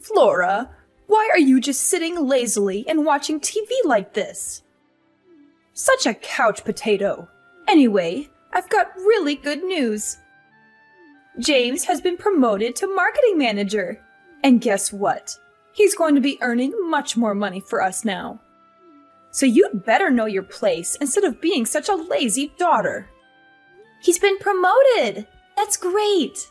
Flora, why are you just sitting lazily and watching TV like this? Such a couch potato. Anyway, I've got really good news. James has been promoted to marketing manager. And guess what? He's going to be earning much more money for us now. So you'd better know your place instead of being such a lazy daughter. He's been promoted! That's great!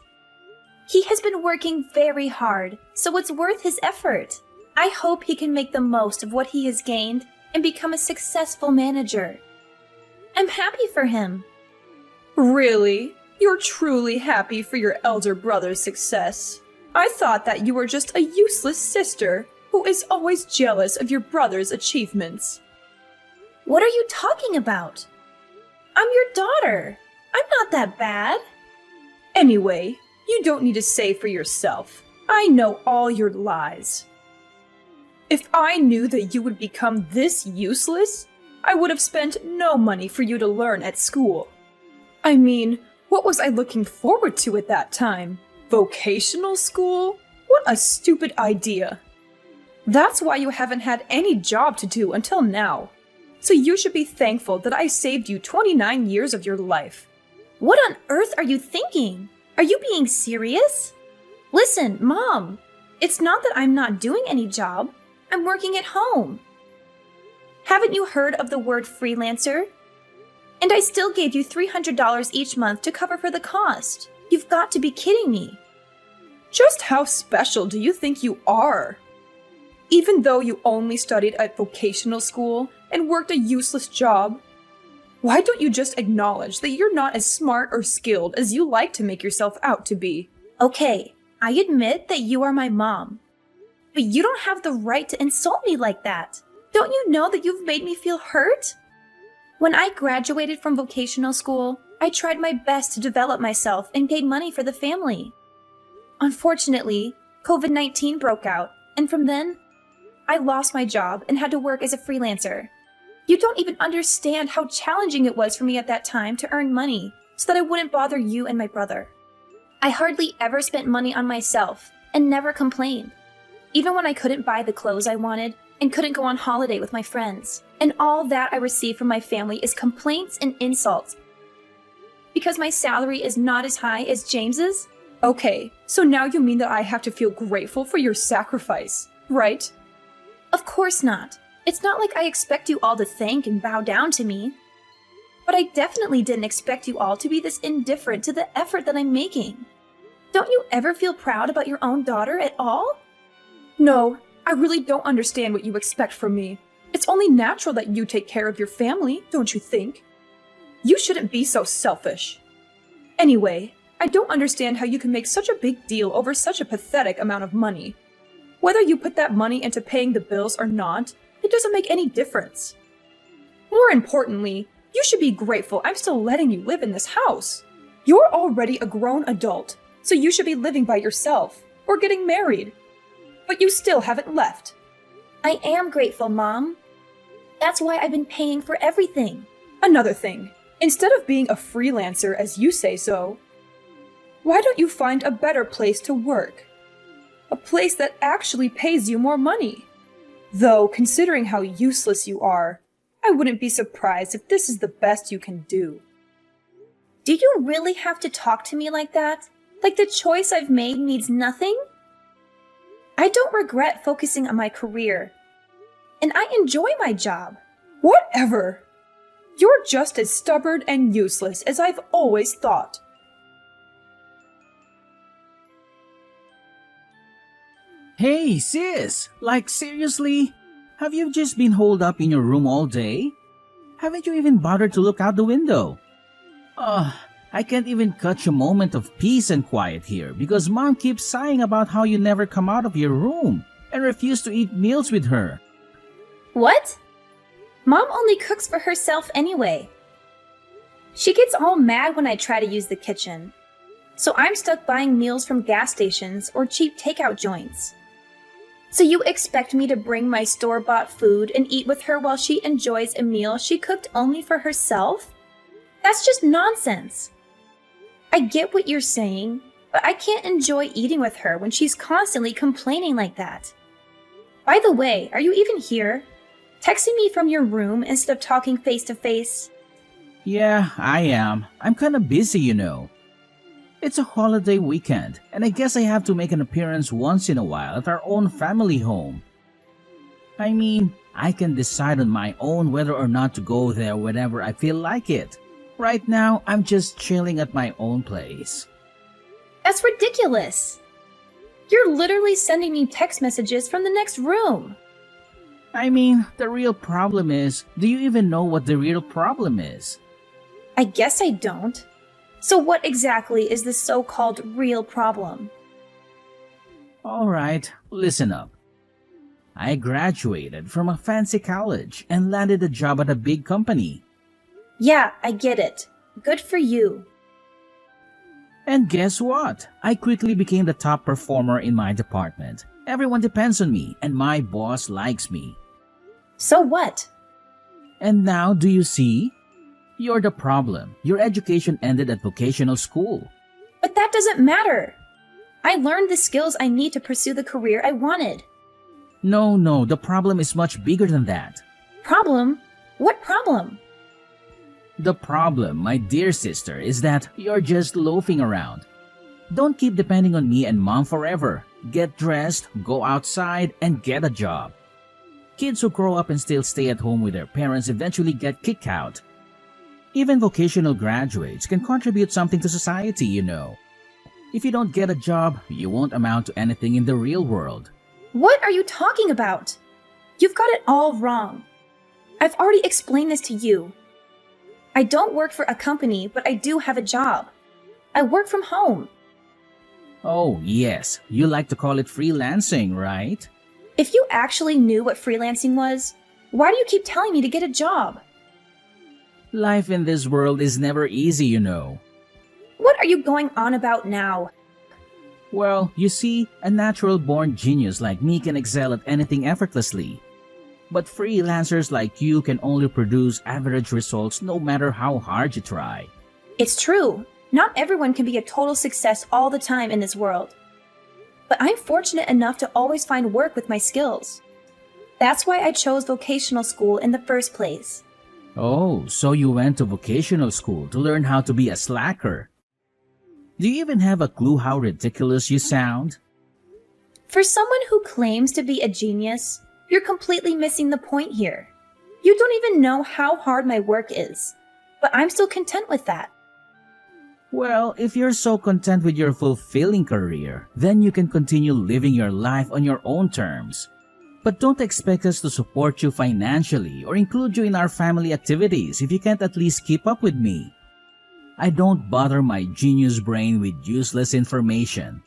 He has been working very hard, so it's worth his effort. I hope he can make the most of what he has gained and become a successful manager. I'm happy for him. Really? You're truly happy for your elder brother's success? I thought that you were just a useless sister who is always jealous of your brother's achievements. What are you talking about? I'm your daughter. I'm not that bad. Anyway, you don't need to say for yourself. I know all your lies. If I knew that you would become this useless, I would have spent no money for you to learn at school. I mean, what was I looking forward to at that time? Vocational school? What a stupid idea. That's why you haven't had any job to do until now. So you should be thankful that I saved you 29 years of your life. What on earth are you thinking? Are you being serious? Listen, Mom, it's not that I'm not doing any job. I'm working at home. Haven't you heard of the word freelancer? And I still gave you $300 each month to cover for the cost. You've got to be kidding me. Just how special do you think you are? Even though you only studied at vocational school and worked a useless job, why don't you just acknowledge that you're not as smart or skilled as you like to make yourself out to be? Okay, I admit that you are my mom. But you don't have the right to insult me like that. Don't you know that you've made me feel hurt? When I graduated from vocational school, I tried my best to develop myself and gain money for the family. Unfortunately, COVID-19 broke out, and from then, I lost my job and had to work as a freelancer. You don't even understand how challenging it was for me at that time to earn money so that I wouldn't bother you and my brother. I hardly ever spent money on myself and never complained, even when I couldn't buy the clothes I wanted and couldn't go on holiday with my friends. And all that I receive from my family is complaints and insults. Because my salary is not as high as James's? Okay, so now you mean that I have to feel grateful for your sacrifice, right? Of course not. It's not like I expect you all to thank and bow down to me. But I definitely didn't expect you all to be this indifferent to the effort that I'm making. Don't you ever feel proud about your own daughter at all? No, I really don't understand what you expect from me. It's only natural that you take care of your family, don't you think? You shouldn't be so selfish. Anyway, I don't understand how you can make such a big deal over such a pathetic amount of money. Whether you put that money into paying the bills or not, it doesn't make any difference. More importantly, you should be grateful I'm still letting you live in this house. You're already a grown adult, so you should be living by yourself or getting married. But you still haven't left. I am grateful, Mom. That's why I've been paying for everything. Another thing, instead of being a freelancer as you say so, why don't you find a better place to work? A place that actually pays you more money. Though, considering how useless you are, I wouldn't be surprised if this is the best you can do. Do you really have to talk to me like that? Like the choice I've made means nothing? I don't regret focusing on my career. And I enjoy my job. Whatever! You're just as stubborn and useless as I've always thought. Hey, sis! Like, seriously? Have you just been holed up in your room all day? Haven't you even bothered to look out the window? I can't even catch a moment of peace and quiet here because Mom keeps sighing about how you never come out of your room and refuse to eat meals with her. What? Mom only cooks for herself anyway. She gets all mad when I try to use the kitchen. So I'm stuck buying meals from gas stations or cheap takeout joints. So you expect me to bring my store-bought food and eat with her while she enjoys a meal she cooked only for herself? That's just nonsense. I get what you're saying, but I can't enjoy eating with her when she's constantly complaining like that. By the way, are you even here? Texting me from your room instead of talking face to face? Yeah, I am. I'm kinda busy, you know. It's a holiday weekend, and I guess I have to make an appearance once in a while at our own family home. I mean, I can decide on my own whether or not to go there whenever I feel like it. Right now, I'm just chilling at my own place. That's ridiculous. You're literally sending me text messages from the next room. I mean, the real problem is, do you even know what the real problem is? I guess I don't. So what exactly is the so-called real problem? Alright, listen up. I graduated from a fancy college and landed a job at a big company. Yeah, I get it. Good for you. And guess what? I quickly became the top performer in my department. Everyone depends on me, and my boss likes me. So what? And now, do you see? You're the problem. Your education ended at vocational school. But that doesn't matter. I learned the skills I need to pursue the career I wanted. No, the problem is much bigger than that. Problem? What problem? The problem, my dear sister, is that you're just loafing around. Don't keep depending on me and mom forever. Get dressed, go outside, and get a job. Kids who grow up and still stay at home with their parents eventually get kicked out. Even vocational graduates can contribute something to society, you know. If you don't get a job, you won't amount to anything in the real world. What are you talking about? You've got it all wrong. I've already explained this to you. I don't work for a company, but I do have a job. I work from home. Oh, yes, you like to call it freelancing, right? If you actually knew what freelancing was, why do you keep telling me to get a job? Life in this world is never easy, you know. What are you going on about now? Well, you see, a natural-born genius like me can excel at anything effortlessly. But freelancers like you can only produce average results no matter how hard you try. It's true. Not everyone can be a total success all the time in this world. But I'm fortunate enough to always find work with my skills. That's why I chose vocational school in the first place. Oh, so you went to vocational school to learn how to be a slacker. Do you even have a clue how ridiculous you sound? For someone who claims to be a genius, you're completely missing the point here. You don't even know how hard my work is, but I'm still content with that. Well, if you're so content with your fulfilling career, then you can continue living your life on your own terms. But don't expect us to support you financially or include you in our family activities if you can't at least keep up with me. I don't bother my genius brain with useless information.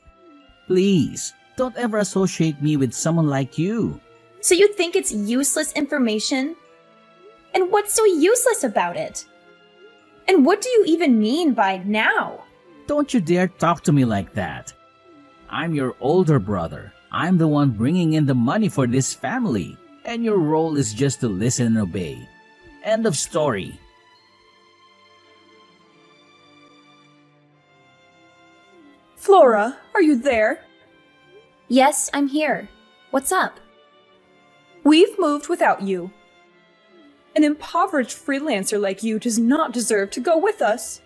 Please, don't ever associate me with someone like you. So you think it's useless information? And what's so useless about it? And what do you even mean by now? Don't you dare talk to me like that. I'm your older brother. I'm the one bringing in the money for this family, and your role is just to listen and obey. End of story. Flora, are you there? Yes, I'm here. What's up? We've moved without you. An impoverished freelancer like you does not deserve to go with us.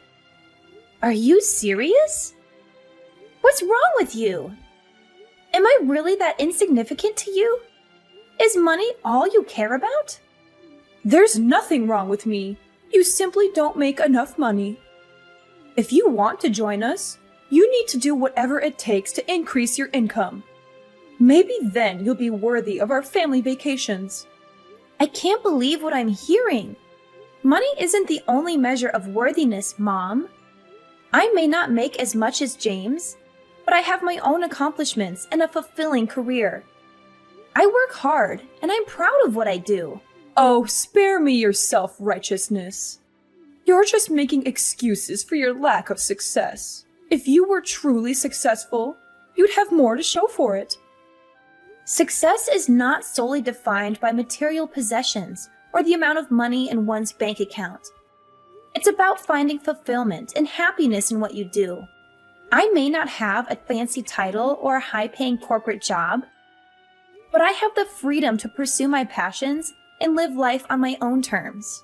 Are you serious? What's wrong with you? Am I really that insignificant to you? Is money all you care about? There's nothing wrong with me. You simply don't make enough money. If you want to join us, you need to do whatever it takes to increase your income. Maybe then you'll be worthy of our family vacations. I can't believe what I'm hearing. Money isn't the only measure of worthiness, Mom. I may not make as much as James, but I have my own accomplishments and a fulfilling career. I work hard, and I'm proud of what I do. Oh, spare me your self-righteousness. You're just making excuses for your lack of success. If you were truly successful, you'd have more to show for it. Success is not solely defined by material possessions or the amount of money in one's bank account. It's about finding fulfillment and happiness in what you do. I may not have a fancy title or a high-paying corporate job, but I have the freedom to pursue my passions and live life on my own terms.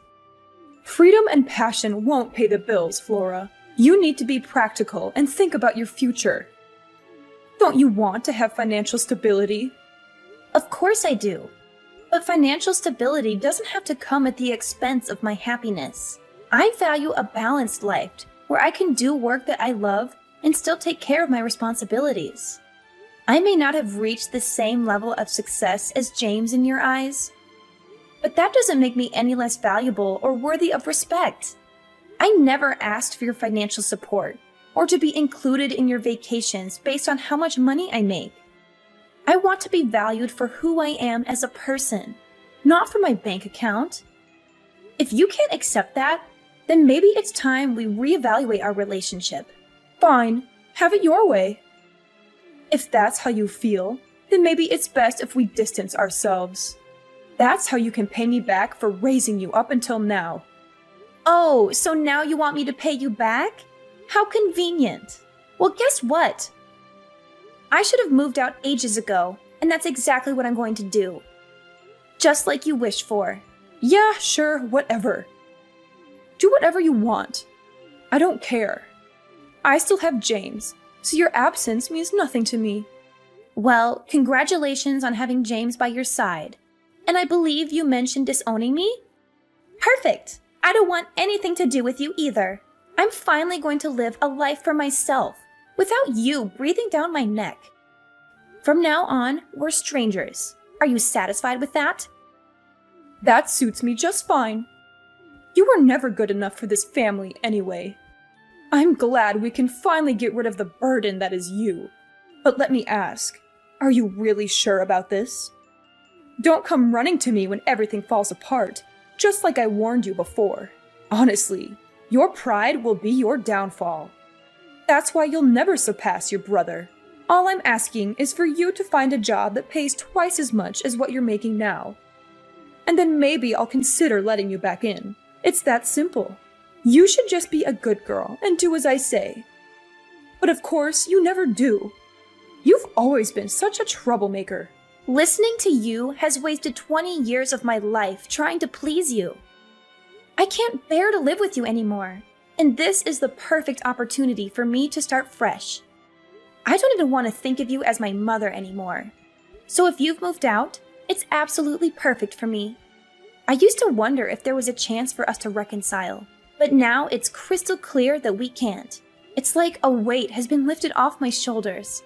Freedom and passion won't pay the bills, Flora. You need to be practical and think about your future. Don't you want to have financial stability? Of course I do. But financial stability doesn't have to come at the expense of my happiness. I value a balanced life where I can do work that I love and still take care of my responsibilities. I may not have reached the same level of success as James in your eyes, but that doesn't make me any less valuable or worthy of respect. I never asked for your financial support or to be included in your vacations based on how much money I make. I want to be valued for who I am as a person, not for my bank account. If you can't accept that, then maybe it's time we reevaluate our relationship. Fine, have it your way. If that's how you feel, then maybe it's best if we distance ourselves. That's how you can pay me back for raising you up until now. Oh, so now you want me to pay you back? How convenient. Well, guess what? I should have moved out ages ago, and that's exactly what I'm going to do. Just like you wished for. Yeah, sure, whatever. Do whatever you want. I don't care. I still have James, so your absence means nothing to me. Well, congratulations on having James by your side. And I believe you mentioned disowning me? Perfect! I don't want anything to do with you either. I'm finally going to live a life for myself, without you breathing down my neck. From now on, we're strangers. Are you satisfied with that? That suits me just fine. You were never good enough for this family anyway. I'm glad we can finally get rid of the burden that is you. But let me ask, are you really sure about this? Don't come running to me when everything falls apart, just like I warned you before. Honestly, your pride will be your downfall. That's why you'll never surpass your brother. All I'm asking is for you to find a job that pays twice as much as what you're making now. And then maybe I'll consider letting you back in. It's that simple. You should just be a good girl and do as I say. But of course, you never do. You've always been such a troublemaker. Listening to you has wasted 20 years of my life trying to please you. I can't bear to live with you anymore, and this is the perfect opportunity for me to start fresh. I don't even want to think of you as my mother anymore. So if you've moved out, it's absolutely perfect for me. I used to wonder if there was a chance for us to reconcile, but now it's crystal clear that we can't. It's like a weight has been lifted off my shoulders.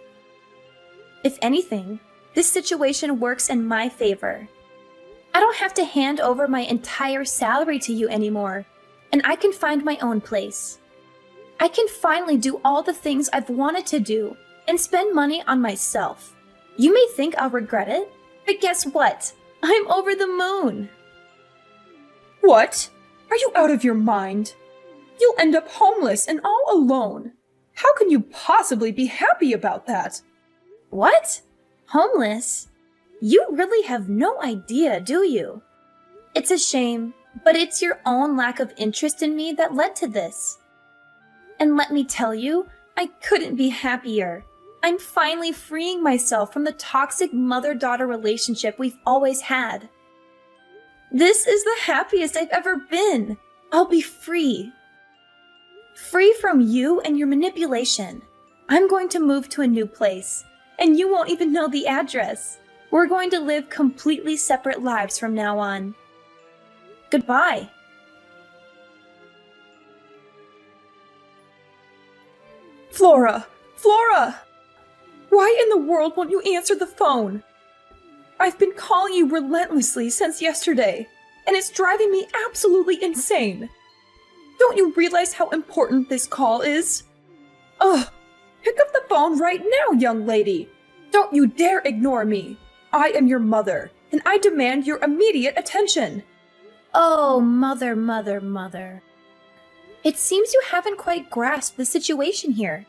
If anything, this situation works in my favor. I don't have to hand over my entire salary to you anymore, and I can find my own place. I can finally do all the things I've wanted to do and spend money on myself. You may think I'll regret it, but guess what? I'm over the moon. What? Are you out of your mind? You'll end up homeless and all alone. How can you possibly be happy about that? What? Homeless? You really have no idea, do you? It's a shame, but it's your own lack of interest in me that led to this. And let me tell you, I couldn't be happier. I'm finally freeing myself from the toxic mother-daughter relationship we've always had. This is the happiest I've ever been. I'll be free. Free from you and your manipulation. I'm going to move to a new place, and you won't even know the address. We're going to live completely separate lives from now on. Goodbye. Flora! Flora! Why in the world won't you answer the phone? I've been calling you relentlessly since yesterday, and it's driving me absolutely insane. Don't you realize how important this call is? Ugh! Pick up the phone right now, young lady! Don't you dare ignore me! I am your mother, and I demand your immediate attention! Oh, mother, mother, mother. It seems you haven't quite grasped the situation here.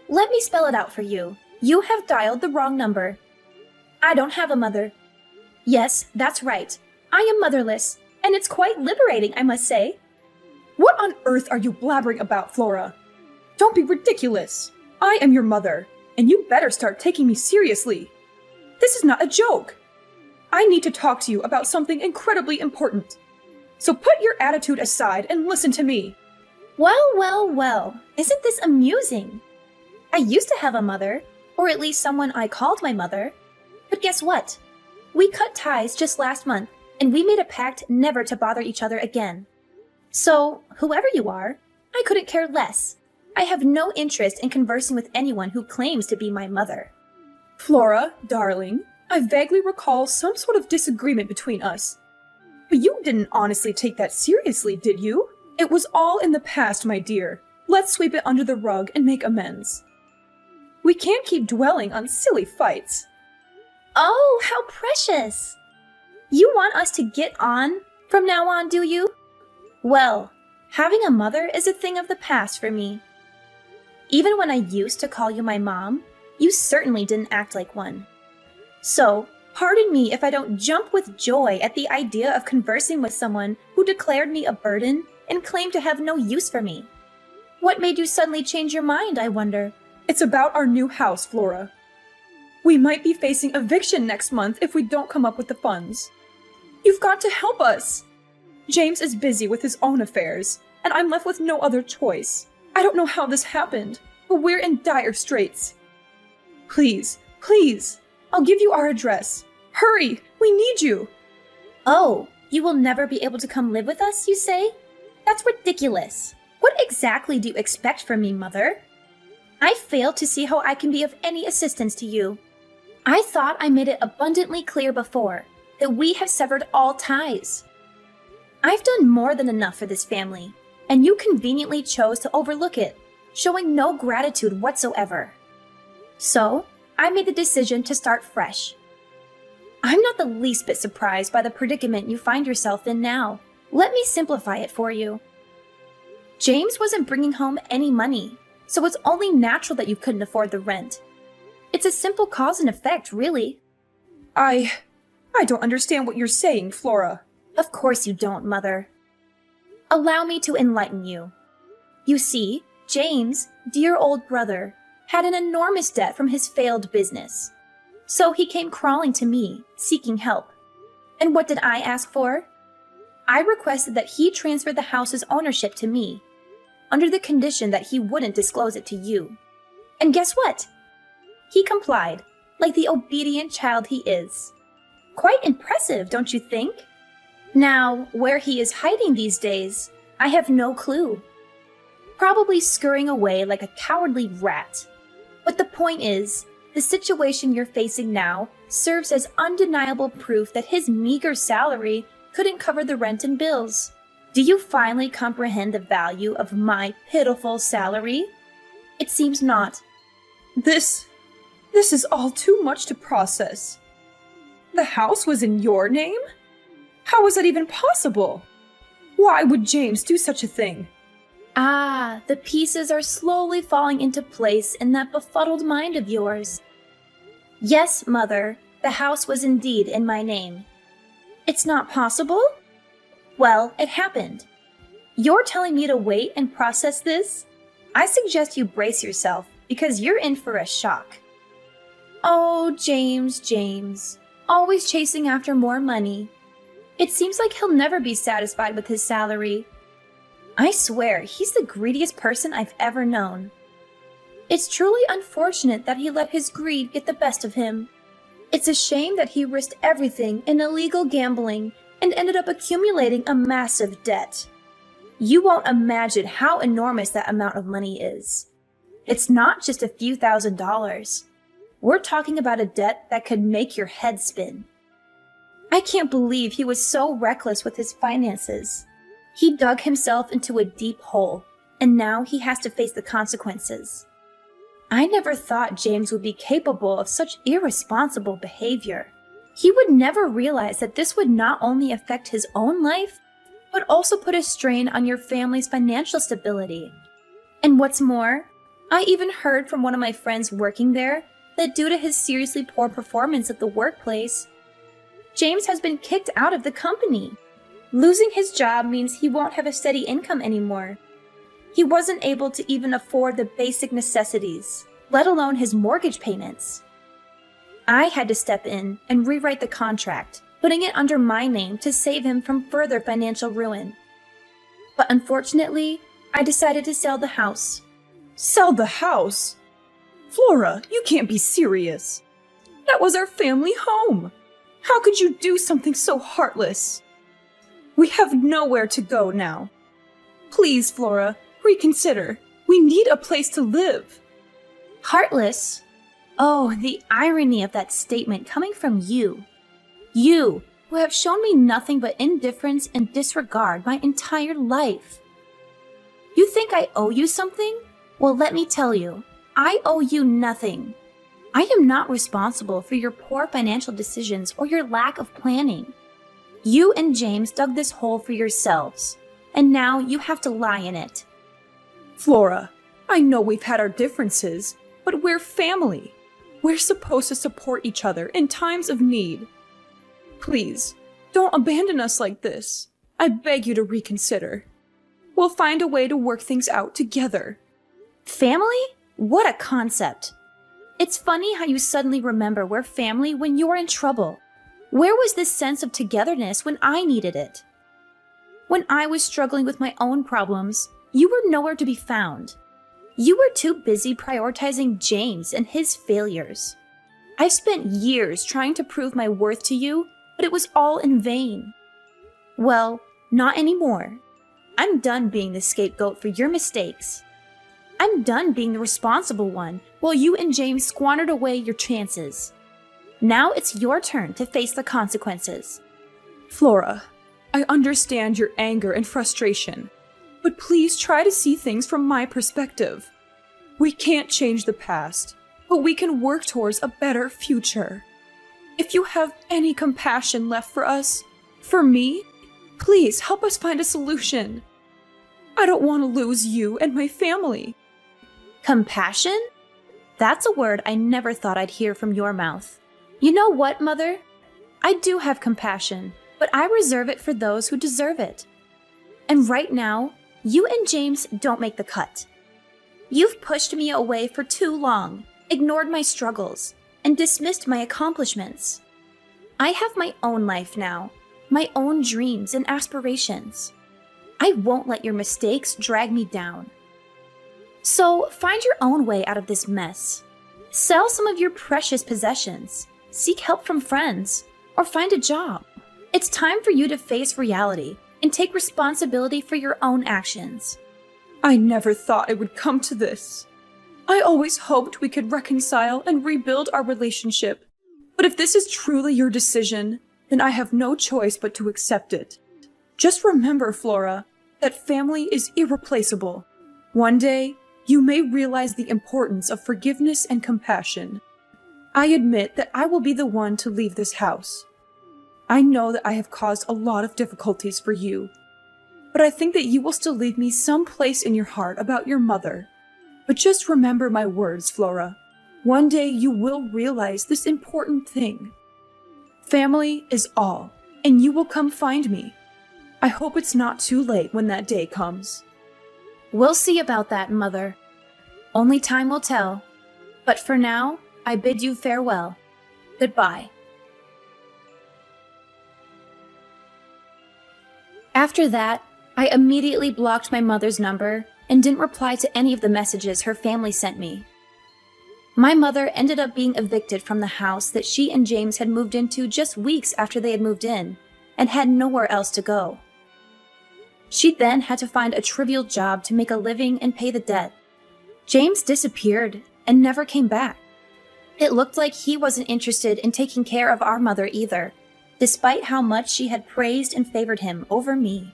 Let me spell it out for you. You have dialed the wrong number. I don't have a mother. Yes, that's right. I am motherless, and it's quite liberating, I must say. What on earth are you blabbering about, Flora? Don't be ridiculous. I am your mother, and you better start taking me seriously. This is not a joke. I need to talk to you about something incredibly important. So put your attitude aside and listen to me. Well, well, well, isn't this amusing? I used to have a mother, or at least someone I called my mother. But guess what? We cut ties just last month, and we made a pact never to bother each other again. So, whoever you are, I couldn't care less. I have no interest in conversing with anyone who claims to be my mother. Flora, darling, I vaguely recall some sort of disagreement between us. But you didn't honestly take that seriously, did you? It was all in the past, my dear. Let's sweep it under the rug and make amends. We can't keep dwelling on silly fights. Oh, how precious! You want us to get on from now on, do you? Well, having a mother is a thing of the past for me. Even when I used to call you my mom, you certainly didn't act like one. So, pardon me if I don't jump with joy at the idea of conversing with someone who declared me a burden and claimed to have no use for me. What made you suddenly change your mind, I wonder? It's about our new house, Flora. We might be facing eviction next month if we don't come up with the funds. You've got to help us. James is busy with his own affairs, and I'm left with no other choice. I don't know how this happened, but we're in dire straits. Please, please, I'll give you our address. Hurry, we need you. Oh, you will never be able to come live with us, you say? That's ridiculous. What exactly do you expect from me, Mother? I fail to see how I can be of any assistance to you. I thought I made it abundantly clear before that we have severed all ties. I've done more than enough for this family, and you conveniently chose to overlook it, showing no gratitude whatsoever. So, I made the decision to start fresh. I'm not the least bit surprised by the predicament you find yourself in now. Let me simplify it for you. James wasn't bringing home any money, so it's only natural that you couldn't afford the rent. It's a simple cause and effect, really. I don't understand what you're saying, Flora. Of course you don't, Mother. Allow me to enlighten you. You see, James, dear old brother, had an enormous debt from his failed business. So he came crawling to me, seeking help. And what did I ask for? I requested that he transfer the house's ownership to me, under the condition that he wouldn't disclose it to you. And guess what? He complied, like the obedient child he is. Quite impressive, don't you think? Now, where he is hiding these days, I have no clue. Probably scurrying away like a cowardly rat. But the point is, the situation you're facing now serves as undeniable proof that his meager salary couldn't cover the rent and bills. Do you finally comprehend the value of my pitiful salary? It seems not. This is all too much to process. The house was in your name? How was that even possible? Why would James do such a thing? Ah, the pieces are slowly falling into place in that befuddled mind of yours. Yes, Mother, the house was indeed in my name. It's not possible? Well, it happened. You're telling me to wait and process this? I suggest you brace yourself, because you're in for a shock. Oh, James, always chasing after more money. It seems like he'll never be satisfied with his salary. I swear, he's the greediest person I've ever known. It's truly unfortunate that he let his greed get the best of him. It's a shame that he risked everything in illegal gambling and ended up accumulating a massive debt. You won't imagine how enormous that amount of money is. It's not just a few $1,000s. We're talking about a debt that could make your head spin. I can't believe he was so reckless with his finances. He dug himself into a deep hole, and now he has to face the consequences. I never thought James would be capable of such irresponsible behavior. He would never realize that this would not only affect his own life, but also put a strain on your family's financial stability. And what's more, I even heard from one of my friends working there that due to his seriously poor performance at the workplace, James has been kicked out of the company. Losing his job means he won't have a steady income anymore. He wasn't able to even afford the basic necessities. let alone his mortgage payments. I had to step in and rewrite the contract, putting it under my name to save him from further financial ruin. But unfortunately, I decided to sell the house. Sell the house? Flora, you can't be serious. That was our family home. How could you do something so heartless? We have nowhere to go now. Please, Flora, reconsider. We need a place to live. Heartless? Oh, the irony of that statement coming from you. You, who have shown me nothing but indifference and disregard my entire life. You think I owe you something? Well, let me tell you, I owe you nothing. I am not responsible for your poor financial decisions or your lack of planning. You and James dug this hole for yourselves, and now you have to lie in it. Flora, I know we've had our differences, but we're family. We're supposed to support each other in times of need. Please, don't abandon us like this. I beg you to reconsider. We'll find a way to work things out together. Family? What a concept. It's funny how you suddenly remember we're family when you're in trouble. Where was this sense of togetherness when I needed it? When I was struggling with my own problems, you were nowhere to be found. You were too busy prioritizing James and his failures. I've spent years trying to prove my worth to you, but it was all in vain. Well, not anymore. I'm done being the scapegoat for your mistakes. I'm done being the responsible one while you and James squandered away your chances. Now it's your turn to face the consequences. Flora, I understand your anger and frustration, but please try to see things from my perspective. We can't change the past, but we can work towards a better future. If you have any compassion left for us, for me, please help us find a solution. I don't want to lose you and my family. Compassion? That's a word I never thought I'd hear from your mouth. You know what, Mother? I do have compassion, but I reserve it for those who deserve it. And right now, you and James don't make the cut. You've pushed me away for too long, ignored my struggles, and dismissed my accomplishments. I have my own life now, my own dreams and aspirations. I won't let your mistakes drag me down. So find your own way out of this mess. Sell some of your precious possessions, seek help from friends, or find a job. It's time for you to face reality and take responsibility for your own actions. I never thought it would come to this. I always hoped we could reconcile and rebuild our relationship. But if this is truly your decision, then I have no choice but to accept it. Just remember, Flora, that family is irreplaceable. One day, you may realize the importance of forgiveness and compassion. I admit that I will be the one to leave this house. I know that I have caused a lot of difficulties for you, but I think that you will still leave me some place in your heart about your mother. But just remember my words, Flora. One day you will realize this important thing. Family is all, and you will come find me. I hope it's not too late when that day comes. We'll see about that, Mother. Only time will tell. But for now, I bid you farewell. Goodbye. After that, I immediately blocked my mother's number and didn't reply to any of the messages her family sent me. My mother ended up being evicted from the house that she and James had moved into just weeks after they had moved in, and had nowhere else to go. She then had to find a trivial job to make a living and pay the debt. James disappeared and never came back. It looked like he wasn't interested in taking care of our mother either, despite how much she had praised and favored him over me.